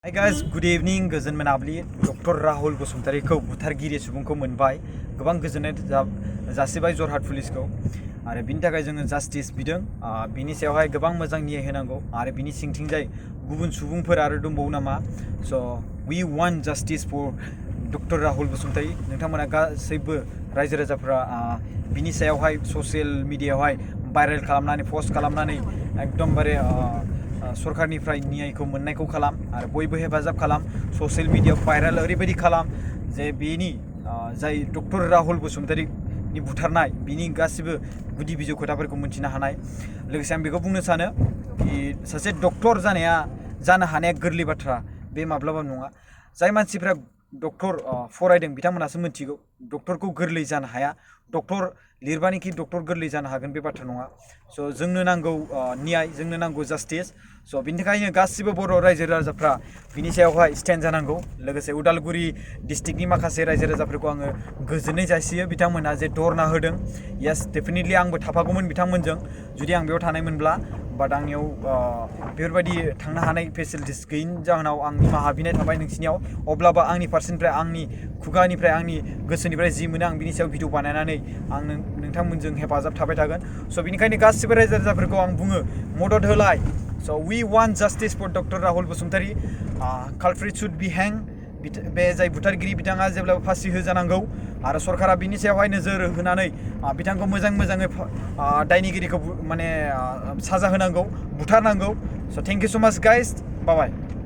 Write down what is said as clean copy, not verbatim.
Hi guys, good evening. गोजोन मोनाबिलि doctor Rahul बसुमतारीखौ बुथारगिरि सुबुंखौ मोनबाय गोबां गोजोननाय जासिबाय जरहाट पुलिसखौ आरो बिनि थाखाय जोङो जास्टिस बिदों बिनि सायावहाय गोबां मोजां न्याय होनांगौ आरो बिनि सिंथिंजाय गुबुन सुबुंफोर आरो दंबावो नामा स' we want justice for doctor Rahul Basumatary नोंथांमोना गासैबो रायजो राजाफोरा बिनि सायावहाय ससियेल मिडियायावहाय भाइरेल खालामनानै पस्ट खालामनानै एकदमबारे सरकारनिफ्राय न्यायखौ मोननायखौ खालाम आरो बयबो हेफाजाब खालाम ससियेल मिडियायाव भाइरेल ओरैबायदि खालाम जे बेनि जाय डक्टर राहुल बसुमतारीनि बुथारनाय बिनि गासिबो गुदि बिजौ खोथाफोरखौ मिन्थिनो हानाय लोगोसे आं बेखौ बुंनो सानो कि सासे डक्टर जानो हानाया गोरलै बाथ्रा बे माब्लाबा नङा जाय मानसिफ्रा डक्टर फरायदों बिथांमोनासो मिथिगौ डक्टरखौ गोरलै जानो हाया डक्टर लिरबानोखि डक्टर गोरलै जानो हागोन बे बाथ्रा नङा स' जोंनो नांगौ न्याय जोंनो नांगौ जास्टिस स' बिनि थाखायनो गासिबो बर' रायजो राजाफ्रा बिनि सायावहाय स्टेन्ड जानांगौ लोगोसे उदालगुरि डिस्ट्रिक्टनि माखासे रायजो राजाफोरखौ आङो गोजोननाय जासियो बिथांमोनहा जे धरना होदों येस डेफिनेटलि आंबो थाफागौमोन बिथांमोनजों जुदि आं बेयाव थानायमोनब्ला बाट आंनियाव बेफोरबायदि थांनो हानाय फेसिलिटिस गैयिनि जाहोनाव आं निमाहा बिनाय थाबाय नोंसिनियाव अब्लाबो आंनि फारसेनिफ्राय आंनि खुगानिफ्राय आंनि गोसोनिफ्राय जि मोनो आं बिनि सायाव भिडिअ बानायनानै आं नोंथांमोनजों हेफाजाब थाबाय थागोन स' बिनिखायनो गासिबो रायजो राजाफोरखौ आं बुङो मदद होलाय so' we want justice for doctor Rahul Basumatary culprit should be hang बे जाय बुथारगिरि बिथाङा जेब्लाबो फासि होजानांगौ आरो सरकारा बिनि सायावहाय नोजोर होनानै बिथांखौ मोजाङै दायनिगिरिखौ माने साजा होनांगौ बुथारनांगौ स' थेंक इउ सो माच गाइस बाय बाय